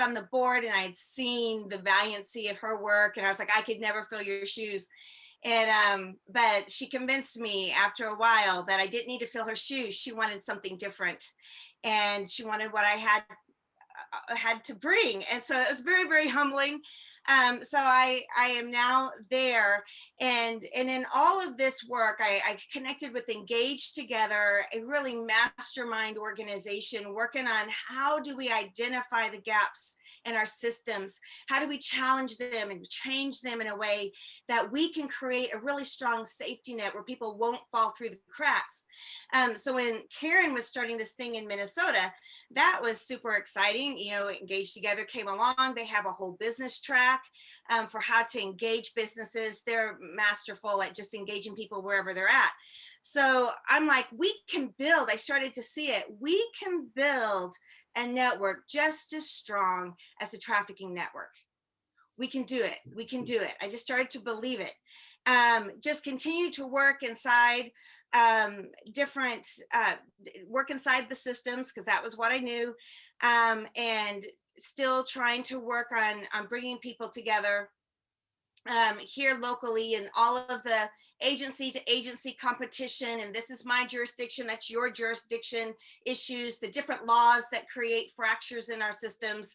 on the board and I had seen the valiancy of her work, and I was like, I could never fill your shoes. And but she convinced me after a while that I didn't need to fill her shoes. She wanted something different, and she wanted what I had to bring. And so it was very, very humbling. So I am now there, and in all of this work, I connected with Engage Together, a really mastermind organization working on how do we identify the gaps in our systems, how do we challenge them and change them in a way that we can create a really strong safety net where people won't fall through the cracks. So when Karen was starting this thing in Minnesota, that was super exciting. You know, Engage Together came along. They have a whole business track for how to engage businesses. They're masterful at just engaging people wherever they're at. So I'm like, we can build, I started to see it, we can build a network just as strong as the trafficking network. We can do it. We can do it. I just started to believe it. Just continue to work inside work inside the systems, because that was what I knew, and still trying to work on bringing people together here locally, and all of the agency to agency competition, and this is my jurisdiction, that's your jurisdiction issues, the different laws that create fractures in our systems,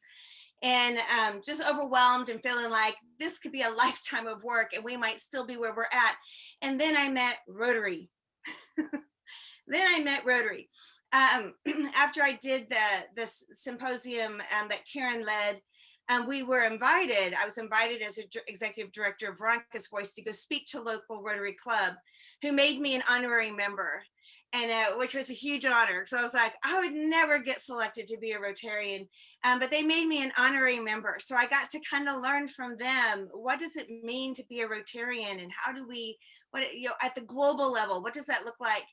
and just overwhelmed and feeling like this could be a lifetime of work and we might still be where we're at. And then I met Rotary. After I did this symposium that Karen led, we were invited, I was invited as executive director of Veronica's Voice to go speak to local Rotary Club, who made me an honorary member, and which was a huge honor. So I was like, I would never get selected to be a Rotarian, but they made me an honorary member. So I got to kind of learn from them, what does it mean to be a Rotarian, and how do we, at the global level, what does that look like?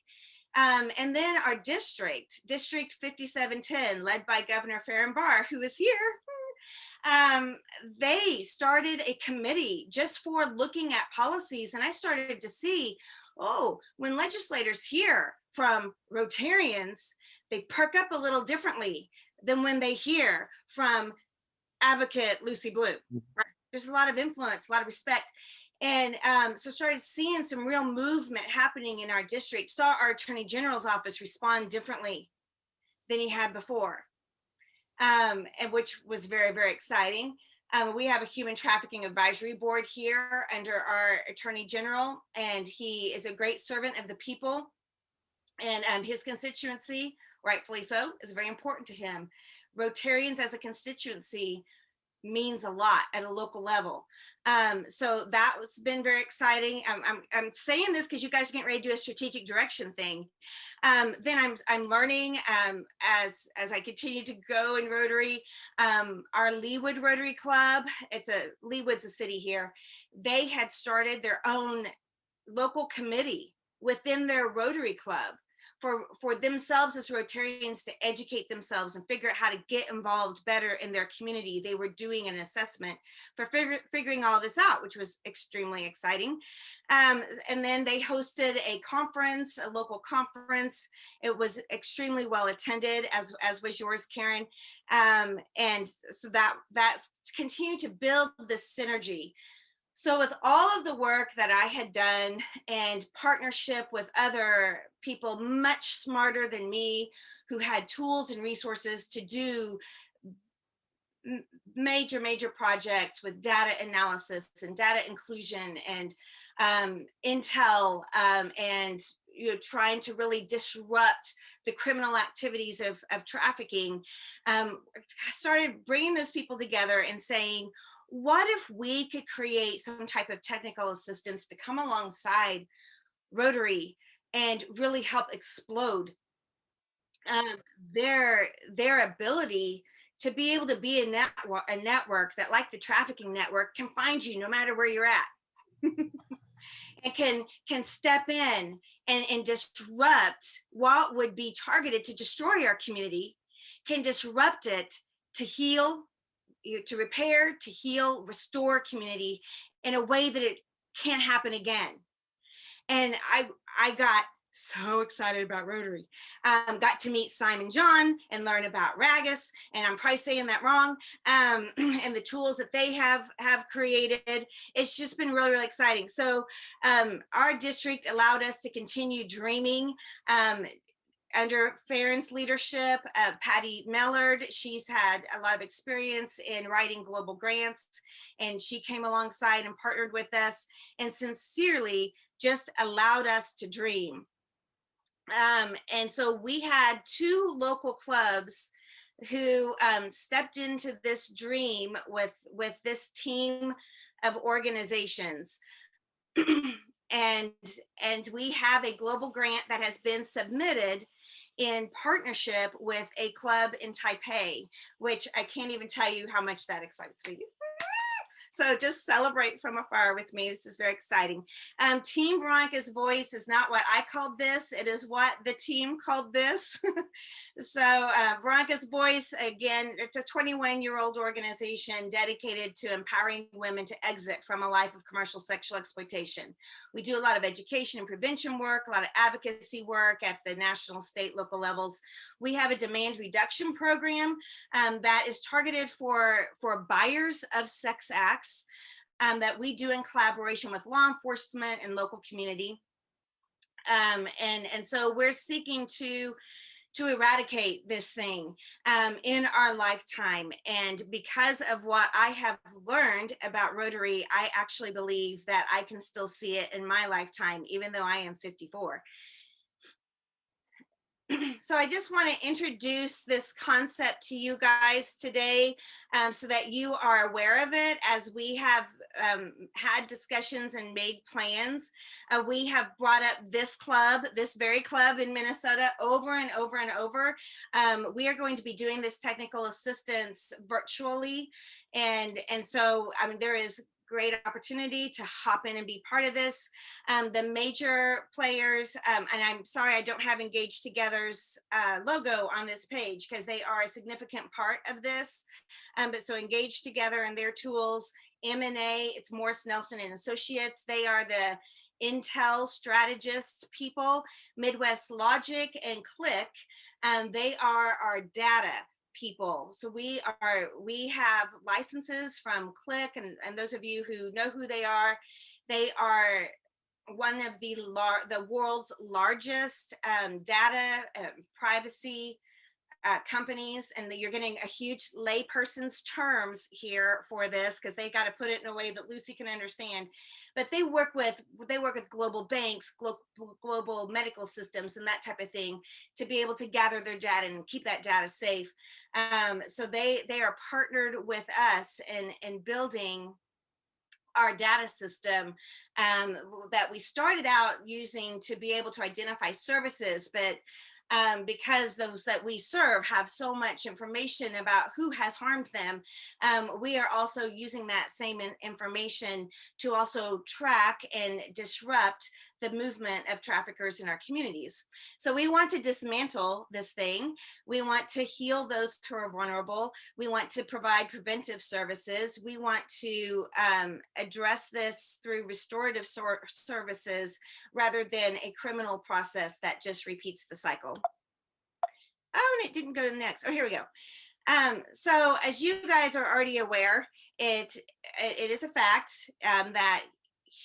And then our District 5710, led by Governor Farron Barr, who is here, they started a committee just for looking at policies. And I started to see, oh, when legislators hear from Rotarians, they perk up a little differently than when they hear from advocate Lucy Blue. Right? There's a lot of influence, a lot of respect. And so started seeing some real movement happening in our district, saw our Attorney General's office respond differently than he had before. And which was very, very exciting. We have a human trafficking advisory board here under our Attorney General, and he is a great servant of the people, and his constituency, rightfully so, is very important to him. Rotarians as a constituency means a lot at a local level. So that has been very exciting. I'm saying this because you guys are getting ready to do a strategic direction thing. Then I'm learning as I continue to go in Rotary. Our Leawood Rotary Club, Leawood's a city here. They had started their own local committee within their Rotary Club for themselves as Rotarians to educate themselves and figure out how to get involved better in their community. They were doing an assessment for figuring all this out, which was extremely exciting. And then they hosted a conference, a local conference. It was extremely well attended, as was yours, Karen. And so that's continued to build this synergy. So with all of the work that I had done and partnership with other people much smarter than me, who had tools and resources to do major projects with data analysis and data inclusion and intel, and trying to really disrupt the criminal activities of trafficking, started bringing those people together and saying, what if we could create some type of technical assistance to come alongside Rotary and really help explode their ability to be able to be a network that, like the trafficking network, can find you no matter where you're at. And can step in and disrupt what would be targeted to destroy our community, can disrupt it to heal, to repair, to heal, restore community in a way that it can't happen again. And I got So excited about Rotary. Got to meet Simon John and learn about Ragus, and I'm probably saying that wrong, and the tools that they have created. It's just been really, really exciting. So our district allowed us to continue dreaming. Under Farron's leadership, Patty Mellard, she's had a lot of experience in writing global grants, and she came alongside and partnered with us and sincerely just allowed us to dream. And so we had 2 local clubs who stepped into this dream with this team of organizations. and we have a global grant that has been submitted in partnership with a club in Taipei, which I can't even tell you how much that excites me. So just celebrate from afar with me. This is very exciting. Team Veronica's Voice is not what I called this. It is what the team called this. So Veronica's Voice, again, it's a 21-year-old organization dedicated to empowering women to exit from a life of commercial sexual exploitation. We do a lot of education and prevention work, a lot of advocacy work at the national, state, local levels. We have a demand reduction program that is targeted for buyers of sex acts that we do in collaboration with law enforcement and local community. And so we're seeking to eradicate this thing in our lifetime. And because of what I have learned about Rotary, I actually believe that I can still see it in my lifetime, even though I am 54. So I just want to introduce this concept to you guys today so that you are aware of it as we have had discussions and made plans. We have brought up this club, this very club in Minnesota over and over and over. We are going to be doing this technical assistance virtually. And so, I mean, there is great opportunity to hop in and be part of this. The major players, and I'm sorry I don't have Engage Together's logo on this page because they are a significant part of this. But so Engage Together and their tools, M&A, it's Morris Nelson and Associates. They are the Intel strategist people. Midwest Logic and Click, they are our data people. So we have licenses from Click, and those of you who know who they are one of the world's largest data privacy companies, and you're getting a huge layperson's terms here for this because they got to put it in a way that Lucy can understand. But they work with global banks, global medical systems, and that type of thing to be able to gather their data and keep that data safe. So they are partnered with us in building our data system that we started out using to be able to identify services, but because those that we serve have so much information about who has harmed them, we are also using that same information to also track and disrupt the movement of traffickers in our communities. So we want to dismantle this thing. We want to heal those who are vulnerable. We want to provide preventive services. We want to address this through restorative services rather than a criminal process that just repeats the cycle. Oh, and it didn't go to the next. Oh, here we go. So as you guys are already aware, it is a fact that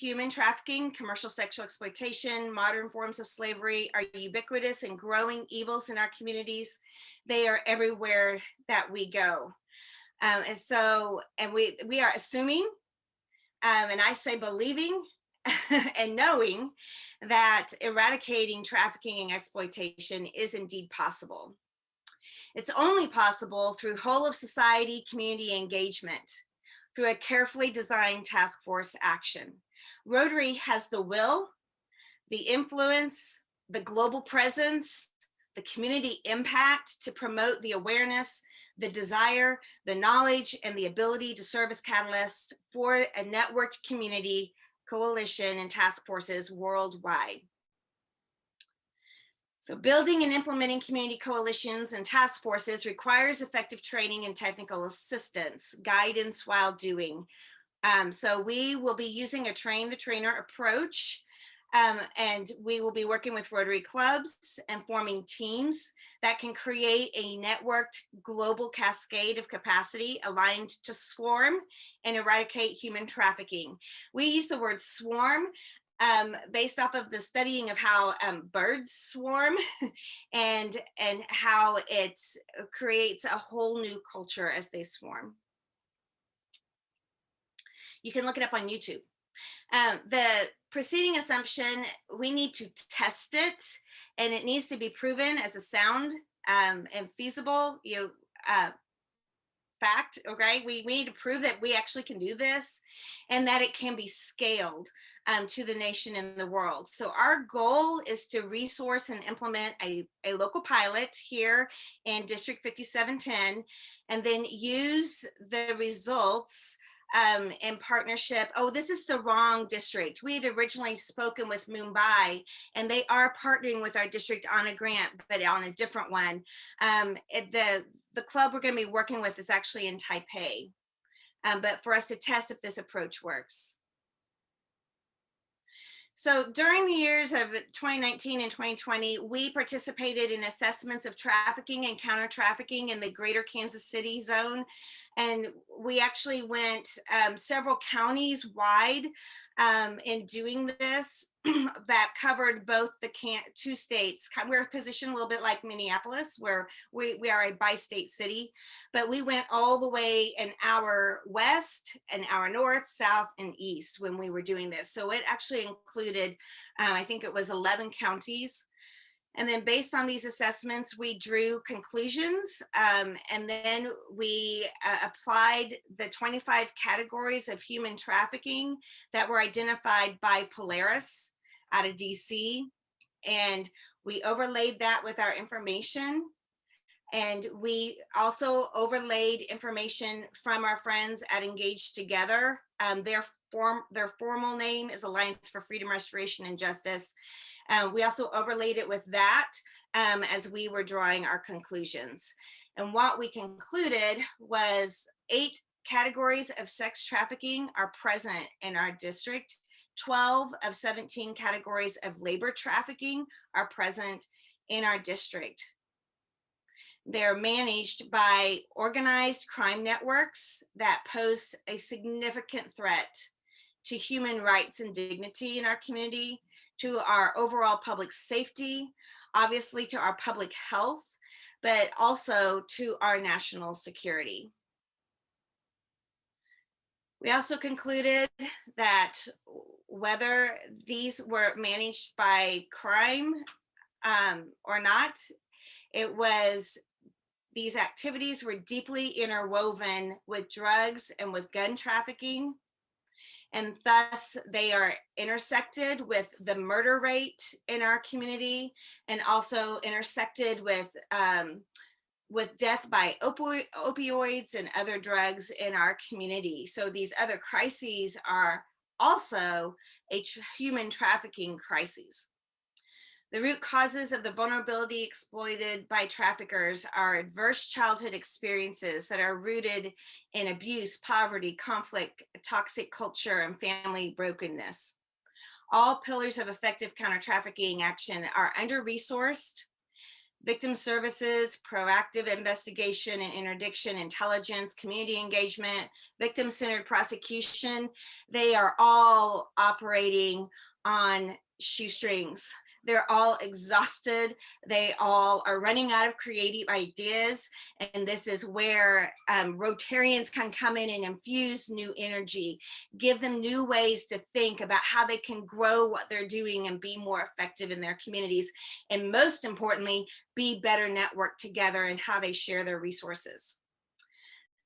human trafficking, commercial sexual exploitation, modern forms of slavery are ubiquitous and growing evils in our communities. They are everywhere that we go. And we are assuming, and I say believing and knowing that eradicating trafficking and exploitation is indeed possible. It's only possible through whole of society community engagement, through a carefully designed task force action. Rotary has the will, the influence, the global presence, the community impact to promote the awareness, the desire, the knowledge, and the ability to serve as catalyst for a networked community, coalition, and task forces worldwide. So building and implementing community coalitions and task forces requires effective training and technical assistance, guidance while doing. So we will be using a train the trainer approach. And we will be working with Rotary clubs and forming teams that can create a networked global cascade of capacity aligned to swarm and eradicate human trafficking. We use the word swarm based off of the studying of how birds swarm and how it creates a whole new culture as they swarm. You can look it up on YouTube. The preceding assumption, we need to test it, and it needs to be proven as a sound and feasible fact. Okay, we need to prove that we actually can do this and that it can be scaled to the nation and the world. So our goal is to resource and implement a local pilot here in District 5710, and then use the results in partnership. Oh, this is the wrong district. We had originally spoken with Mumbai, and they are partnering with our district on a grant, but on a different one. The club we're going to be working with is actually in Taipei, but for us to test if this approach works. So during the years of 2019 and 2020, we participated in assessments of trafficking and counter trafficking in the greater Kansas City zone. And we actually went several counties wide in doing this that covered both the two states. We're positioned a little bit like Minneapolis, where we are a bi-state city, but we went all the way an hour west, an hour north, south, and east when we were doing this. So it actually included, I think it was 11 counties. And then based on these assessments, we drew conclusions, and then we applied the 25 categories of human trafficking that were identified by Polaris out of DC. And we overlaid that with our information. And we also overlaid information from our friends at Engage Together. Their formal name is Alliance for Freedom, Restoration, and Justice. We also overlaid it with that as we were drawing our conclusions. And what we concluded was 8 categories of sex trafficking are present in our district. 12 of 17 categories of labor trafficking are present in our district. They're managed by organized crime networks that pose a significant threat to human rights and dignity in our community, to our overall public safety, obviously to our public health, but also to our national security. We also concluded that whether these were managed by crime or not, these activities were deeply interwoven with drugs and with gun trafficking. And thus they are intersected with the murder rate in our community, and also intersected with death by opioids and other drugs in our community. So these other crises are also human trafficking crises. The root causes of the vulnerability exploited by traffickers are adverse childhood experiences that are rooted in abuse, poverty, conflict, toxic culture, and family brokenness. All pillars of effective counter-trafficking action are under-resourced. Victim services, proactive investigation and interdiction, intelligence, community engagement, victim-centered prosecution, they are all operating on shoestrings. They're all exhausted. They all are running out of creative ideas. And this is where Rotarians can come in and infuse new energy, give them new ways to think about how they can grow what they're doing and be more effective in their communities. And most importantly, be better networked together in how they share their resources.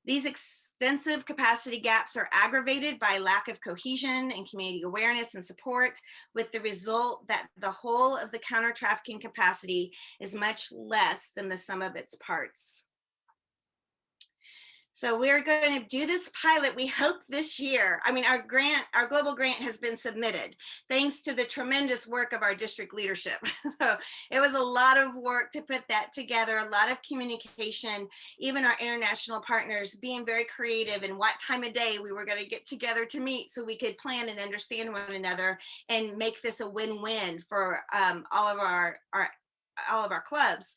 These extensive capacity gaps are aggravated by lack of cohesion and community awareness and support, with the result that the whole of the counter-trafficking capacity is much less than the sum of its parts. So we're going to do this pilot, we hope this year. I mean, our global grant has been submitted thanks to the tremendous work of our district leadership. So it was a lot of work to put that together, a lot of communication, even our international partners being very creative in what time of day we were going to get together to meet so we could plan and understand one another and make this a win-win for all of our clubs.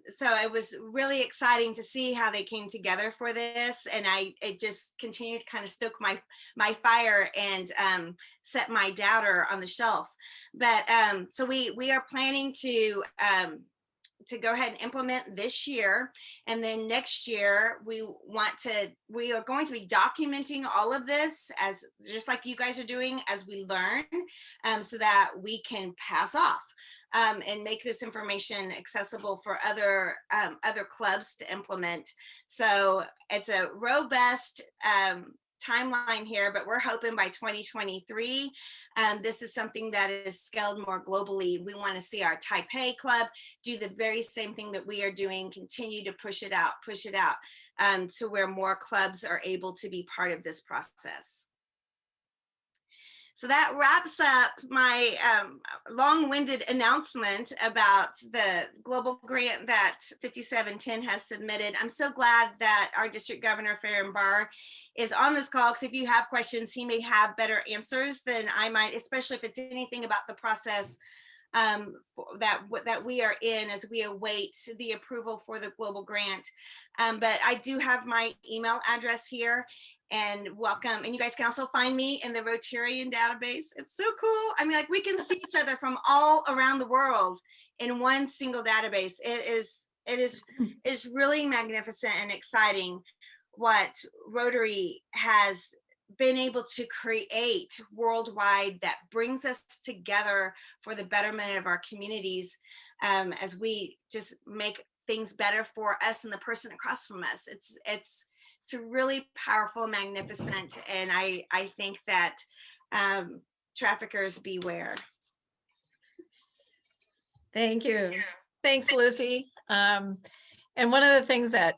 So it was really exciting to see how they came together for this, and it just continued to kind of stoke my fire and set my doubter on the shelf. But so we are planning to go ahead and implement this year, and then next year we are going to be documenting all of this, as just like you guys are doing, as we learn, so that we can pass off and make this information accessible for other clubs to implement. So it's a robust timeline here, but we're hoping by 2023, this is something that is scaled more globally. We want to see our Taipei club do the very same thing that we are doing, continue to push it out, to where more clubs are able to be part of this process. So that wraps up my long-winded announcement about the global grant that 5710 has submitted. I'm so glad that our district governor, Farron Barr, is on this call, because if you have questions, he may have better answers than I might, especially if it's anything about the process that we are in as we await the approval for the global grant. But I do have my email address here, and welcome. And you guys can also find me in the Rotarian database. It's so cool. I mean, like, we can see each other from all around the world in one single database. It is really magnificent and exciting what Rotary has been able to create worldwide, that brings us together for the betterment of our communities, as we just make things better for us and the person across from us. It's really powerful, magnificent, and I think that traffickers beware. Thank you. Thanks, Lucy. And one of the things that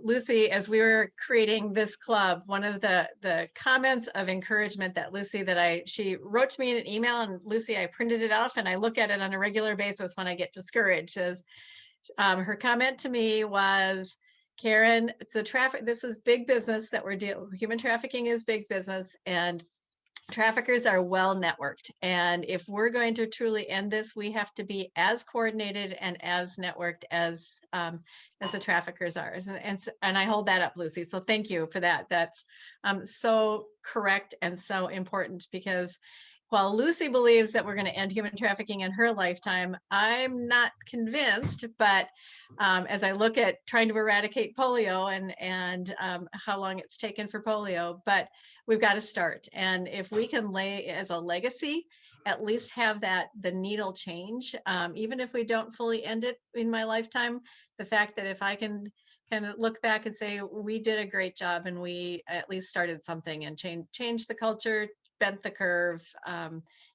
Lucy, as we were creating this club, one of the comments of encouragement that Lucy, she wrote to me in an email, and Lucy, I printed it off and I look at it on a regular basis when I get discouraged. Her comment to me was, Karen, this is big business that we're dealing. Human trafficking is big business, and traffickers are well networked. And if we're going to truly end this, we have to be as coordinated and as networked as the traffickers are. And I hold that up, Lucy. So thank you for that. That's so correct and so important, because while Lucy believes that we're going to end human trafficking in her lifetime, I'm not convinced. But as I look at trying to eradicate polio and how long it's taken for polio, but we've got to start. And if we can lay as a legacy, at least have the needle change, even if we don't fully end it in my lifetime, the fact that if I can kind of look back and say, we did a great job and we at least started something and changed the culture, bent the curve,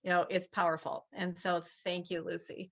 it's powerful. And so thank you, Lucy.